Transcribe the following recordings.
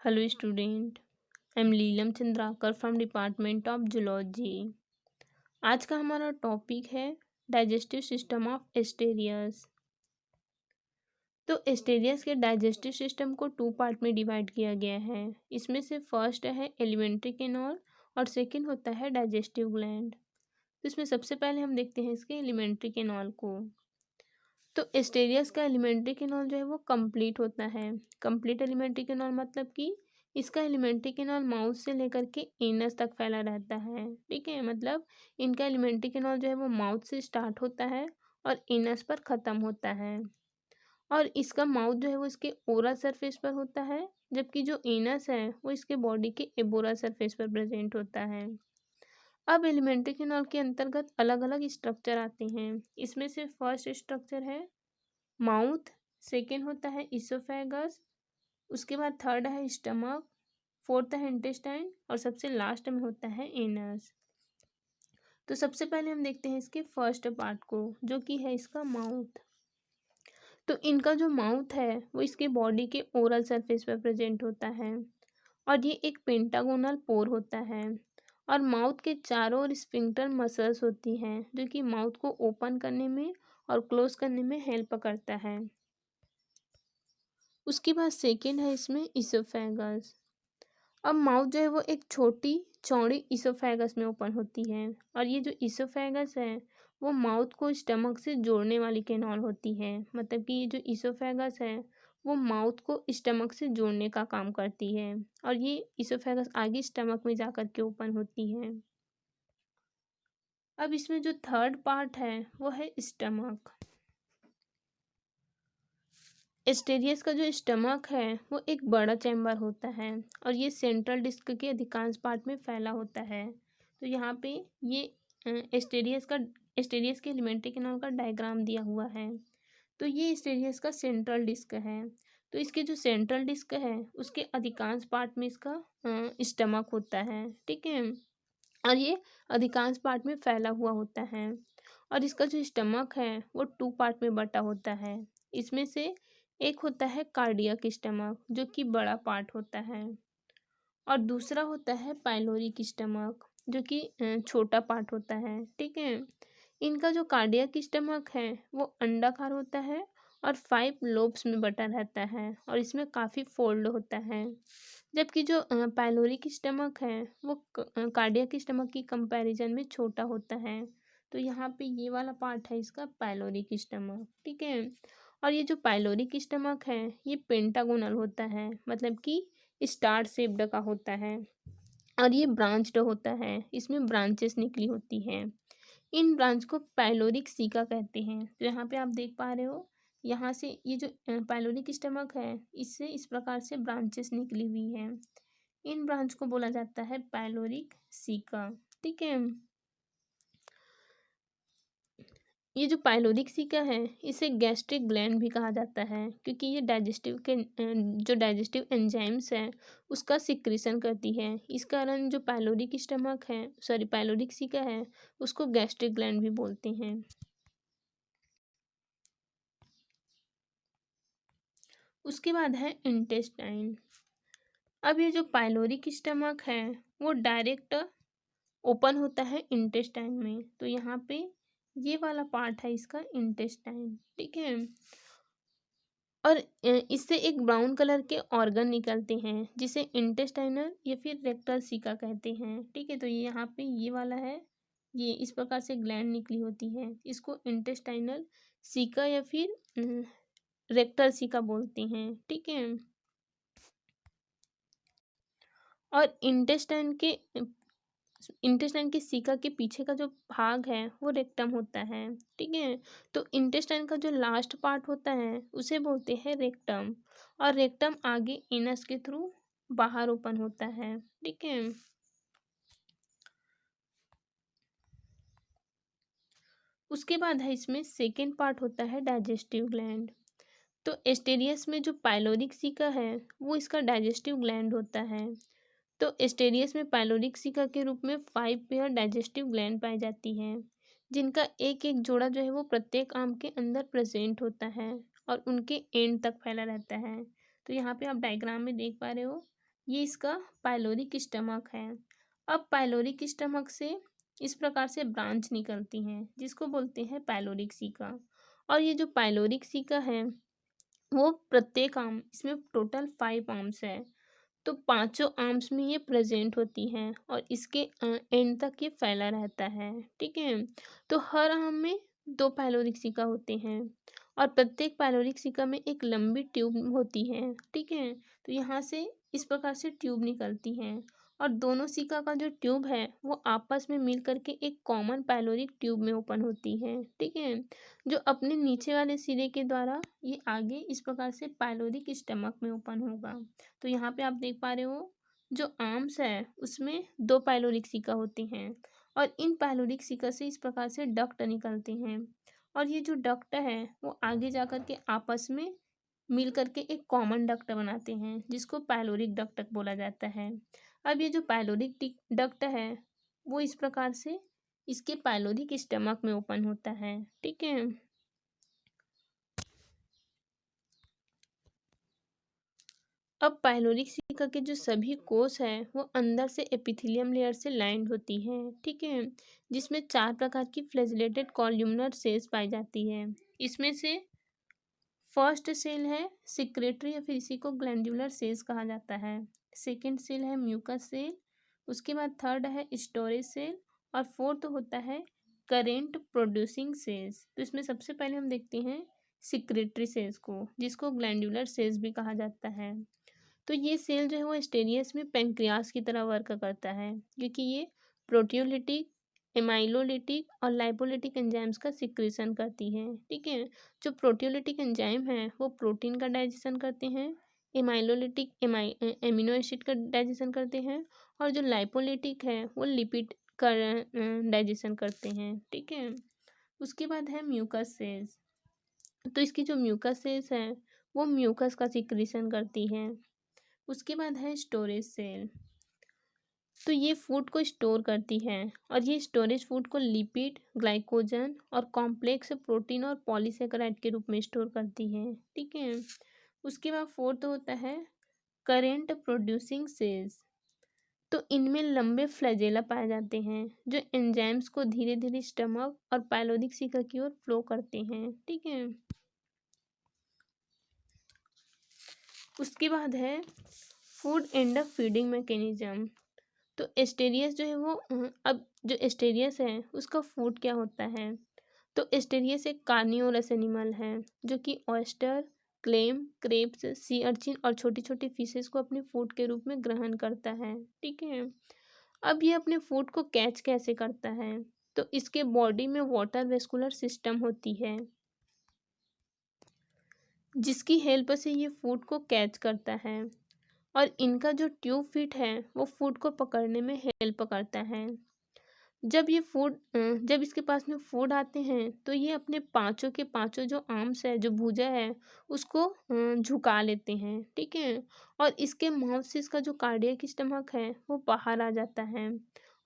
Hello student, I'm Leelam Chandrakar from department of zoology. आज का हमारा टॉपिक है डाइजेस्टिव सिस्टम ऑफ एस्टेरियस। तो एस्टेरियस के डाइजेस्टिव सिस्टम को टू पार्ट में डिवाइड किया गया है। इसमें से फर्स्ट है एलिमेंट्री कैनाल और सेकंड होता है डाइजेस्टिव ग्लैंड। तो इसमें सबसे पहले हम देखते हैं इसके एलिमेंट्री कैनाल को। तो एस्टेरियस का एलिमेंट्री कैनाल जो है वो कंप्लीट होता है। कंप्लीट एलिमेंट्री कैनाल मतलब कि इसका एलिमेंट्री कैनाल माउथ से लेकर के एनस तक फैला रहता है। ठीक है, मतलब इनका एलिमेंट्री कैनाल जो है वो माउथ से स्टार्ट होता है और एनस पर ख़त्म होता है। और इसका माउथ जो है वो इसके ओरल सरफेस पर होता है, जबकि जो एनस है वो इसके बॉडी के एबोरल सरफेस पर प्रेजेंट होता है। अब एलिमेंट्री कैनाल के अंतर्गत अलग अलग स्ट्रक्चर आते हैं। इसमें से फर्स्ट स्ट्रक्चर है माउथ, सेकेंड होता है इसोफेगस, उसके बाद थर्ड है स्टमक, फोर्थ है इंटेस्टाइन और सबसे लास्ट में होता है एनस। तो सबसे पहले हम देखते हैं इसके फर्स्ट पार्ट को, जो कि है इसका माउथ। तो इनका जो माउथ है वो इसके बॉडी के ओरल सरफेस पर प्रेजेंट होता है और ये एक पेंटागोनल पोर होता है। और माउथ के चारों ओर स्फिंक्टर मसल्स होती हैं जो कि माउथ को ओपन करने में और क्लोज करने में हेल्प करता है। उसके बाद सेकेंड है इसमें इसोफेगस। अब माउथ जो है वो एक छोटी चौड़ी इसोफेगस में ओपन होती है और ये जो इसोफेगस है वो माउथ को स्टमक से जोड़ने वाली कैनाल होती है। मतलब कि ये जो इसोफेगस है वो माउथ को स्टमक से जोड़ने का काम करती है और ये इसोफेगस आगे स्टमक में जाकर के ओपन होती है। अब इसमें जो थर्ड पार्ट है वो है स्टमक। एस्टेरियस का जो स्टमक है वो एक बड़ा चैम्बर होता है और ये सेंट्रल डिस्क के अधिकांश पार्ट में फैला होता है। तो यहाँ पे ये एस्टेरियस के एलिमेंट्री कैनाल का डायग्राम दिया हुआ है। तो ये एस्टेरियस का सेंट्रल डिस्क है। तो इसके जो सेंट्रल डिस्क है उसके अधिकांश पार्ट में इसका स्टमक होता है। ठीक है, और ये अधिकांश पार्ट में फैला हुआ होता है और इसका जो स्टमक है वो टू पार्ट में बटा होता है। इसमें से एक होता है कार्डियक स्टमक जो कि बड़ा पार्ट होता है और दूसरा होता है पाइलोरिक स्टमक जो कि छोटा पार्ट होता है। ठीक है, इनका जो कार्डियक स्टमक है वो अंडाकार होता है और 5 लोब्स में बटा रहता है और इसमें काफ़ी फोल्ड होता है। जबकि जो पाइलोरिक स्टमक है वो कार्डियक स्टमक की कंपैरिजन में छोटा होता है। तो यहाँ पे ये वाला पार्ट है इसका पाइलोरिक स्टमक। ठीक है, और ये जो पाइलोरिक स्टमक है ये पेंटागोनल होता है, मतलब कि स्टार शेप्ड का होता है और ये ब्रांच्ड होता है, इसमें ब्रांचेस निकली होती हैं। इन ब्रांच को पाइलोरिक सीका कहते हैं। तो यहाँ पे आप देख पा रहे हो, यहाँ से ये जो पाइलोरिक स्टमक है इससे इस प्रकार से ब्रांचेस निकली हुई हैं। इन ब्रांच को बोला जाता है पाइलोरिक सीका। ठीक है, ये जो पाइलोरिक सीका है इसे गैस्ट्रिक ग्लैंड भी कहा जाता है क्योंकि ये जो डाइजेस्टिव एंजाइम्स है उसका सिक्रीशन करती है। इस कारण जो पाइलोरिक सीका है उसको गैस्ट्रिक ग्लैंड भी बोलते हैं। उसके बाद है इंटेस्टाइन। अब ये जो पाइलोरिक स्टमक है वो डायरेक्ट ओपन होता है इंटेस्टाइन में। तो यहाँ पे ये वाला पार्ट है इसका इंटेस्टाइन। ठीक है, और इससे एक ब्राउन कलर के ऑर्गन निकलते हैं जिसे इंटेस्टाइनल या फिर रेक्टल सीका कहते हैं। ठीक है, तो ये यहाँ पे ये वाला है, ये इस प्रकार से ग्लैंड निकली होती है, इसको इंटेस्टाइनल सीका या फिर रेक्टल सीका बोलते हैं। ठीक है, और इंटेस्टाइन के सीका के पीछे का जो भाग है वो रेक्टम होता है। ठीक है, तो इंटेस्टाइन का जो लास्ट पार्ट होता है उसे बोलते हैं रेक्टम और रेक्टम आगे एनस के थ्रू बाहर ओपन होता है। ठीक है, उसके बाद है इसमें सेकेंड पार्ट होता है डाइजेस्टिव ग्लैंड। तो एस्टेरियस में जो पाइलोरिक सीका है वो इसका डाइजेस्टिव ग्लैंड होता है। तो एस्टेरियस में पाइलोरिक सीका के रूप में 5 पेयर डाइजेस्टिव ग्लैंड पाई जाती हैं जिनका एक एक जोड़ा जो है वो प्रत्येक आर्म के अंदर प्रेजेंट होता है और उनके एंड तक फैला रहता है। तो यहाँ पे आप डायग्राम में देख पा रहे हो, ये इसका पाइलोरिक स्टमक है। अब पाइलोरिक स्टमक से इस प्रकार से ब्रांच निकलती हैं जिसको बोलते हैं पाइलोरिक सीका। और ये जो पाइलोरिक सीका है वो प्रत्येक आर्म, इसमें टोटल 5 आर्म्स है, तो पांचों आर्म्स में ये प्रेजेंट होती हैं और इसके एंड तक ये फैला रहता है। ठीक है, तो हर आर्म में 2 पाइलोरिक सिका होते हैं और प्रत्येक पाइलोरिक सिका में एक लंबी ट्यूब होती है। ठीक है, तो यहाँ से इस प्रकार से ट्यूब निकलती हैं और दोनों सिका का जो ट्यूब है वो आपस में मिल करके एक कॉमन पाइलोरिक ट्यूब में ओपन होती है। ठीक है, जो अपने नीचे वाले सिरे के द्वारा ये आगे इस प्रकार से पाइलोरिक स्टमक में ओपन होगा। तो यहाँ पे आप देख पा रहे हो जो आर्म्स है उसमें 2 पाइलोरिक सिका होती हैं और इन पाइलोरिक सिका से इस प्रकार से डक्ट निकलते हैं और ये जो डक्ट है वो आगे जा कर के आपस में मिल करके एक कॉमन डक्ट बनाते हैं जिसको पाइलोरिक डक्ट बोला जाता है। अब ये जो पाइलोरिक डक्ट है वो इस प्रकार से इसके पाइलोरिक स्टमक में ओपन होता है। ठीक है, अब पाइलोरिक सिका के जो सभी कोष हैं वो अंदर से एपिथेलियम लेयर से लाइंड होती है। ठीक है, जिसमें 4 प्रकार की फ्लैजेलेटेड कॉल्यूमनर सेल्स पाई जाती है। इसमें से फर्स्ट सेल है सिक्रेटरी या फिर इसी को ग्लैंडुलर सेल्स कहा जाता है। सेकंड सेल है म्यूकस सेल, उसके बाद थर्ड है स्टोरेज सेल और फोर्थ होता है करेंट प्रोड्यूसिंग सेल्स। तो इसमें सबसे पहले हम देखते हैं सिक्रेटरी सेल्स को जिसको ग्लैंडुलर सेल्स भी कहा जाता है। तो ये सेल जो है वो स्टेरियस में पेंक्रियास की तरह वर्क करता है क्योंकि ये प्रोटियोलिटिक, एमाइलोलिटिक और लाइपोलिटिक एंजाइम्स का सिक्रीशन करती है। ठीक है, जो प्रोटियोलिटिक एंजाइम है वो प्रोटीन का डाइजेशन करते हैं, एमाइलोलिटिक एमिनो एसिड का डाइजेशन करते हैं और जो लाइपोलिटिक है वो लिपिड का डाइजेशन करते हैं। ठीक है, उसके बाद है म्यूकस सेल्स। तो इसकी जो म्यूकस सेल्स है वो म्यूकस का सिक्रीशन करती है। उसके बाद है स्टोरेज सेल। तो ये फूड को स्टोर करती है और ये स्टोरेज फूड को लिपिड, ग्लाइकोजन और कॉम्प्लेक्स प्रोटीन और पॉलीसेकेराइड के रूप में स्टोर करती है। ठीक है, उसके बाद फोर्थ होता है करेंट प्रोड्यूसिंग सेल्स। तो इनमें लंबे फ्लैजेला पाए जाते हैं जो एंजाइम्स को धीरे धीरे स्टमक और पाइलोरिक सिका की ओर फ्लो करते हैं। ठीक है, उसके बाद है फूड एंड फीडिंग मैकेनिज्म। तो एस्टेरियस जो है वो अब जो एस्टेरियस है उसका फूड क्या होता है। तो एस्टेरियस एक कार्निवोरस एनिमल है जो कि oyster, clam, crabs, sea urchin और छोटी छोटी फिशेस को अपने फूड के रूप में ग्रहण करता है। ठीक है, अब ये अपने फूड को कैच कैसे करता है। तो इसके बॉडी में वाटर वेस्कुलर सिस्टम होती है जिसकी हेल्प से ये फूड को कैच करता है और इनका जो ट्यूब फिट है वो फूड को पकड़ने में हेल्प करता है। जब इसके पास में फूड आते हैं तो ये अपने पांचों के पांचों जो आर्म्स है, जो भुजा है, उसको झुका लेते हैं। ठीक है, और इसके माउथ से इसका जो कार्डियक स्टमक है वो बाहर आ जाता है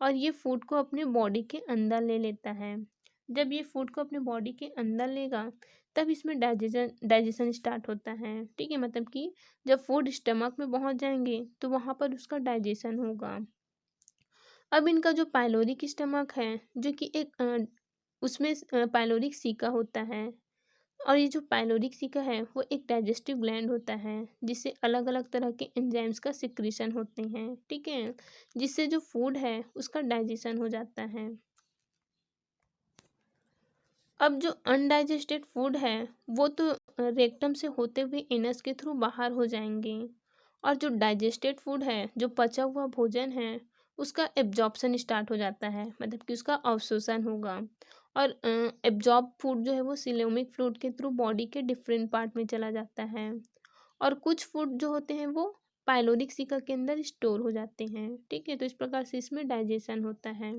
और ये फूड को अपने बॉडी के अंदर ले लेता है। जब ये फूड को अपने बॉडी के अंदर लेगा तब इसमें डाइजेशन स्टार्ट होता है। ठीक है, मतलब कि जब फूड स्टमक में पहुंच जाएंगे तो वहाँ पर उसका डाइजेशन होगा। अब इनका जो पाइलोरिक स्टमक है जो कि एक उसमें पाइलोरिक सिका होता है और ये जो पाइलोरिक सिका है वो एक डाइजेस्टिव ग्लैंड होता है जिससे अलग अलग तरह के एंजाइम्स का सिक्रीशन होते हैं। ठीक है, जिससे जो फूड है उसका डाइजेशन हो जाता है। अब जो अनडाइजेस्टेड फूड है वो तो रेक्टम से होते हुए एनस के थ्रू बाहर हो जाएंगे और जो डाइजेस्टेड फूड है, जो पचा हुआ भोजन है, उसका एब्जॉर्प्शन स्टार्ट हो जाता है, मतलब कि उसका अवशोषण होगा और एब्जॉर्ब फूड जो है वो सिलोमिक फ्लूइड के थ्रू बॉडी के डिफरेंट पार्ट में चला जाता है और कुछ फूड जो होते हैं वो पाइलोरिक सिका के अंदर स्टोर हो जाते हैं। ठीक है, तो इस प्रकार से इसमें डाइजेशन होता है।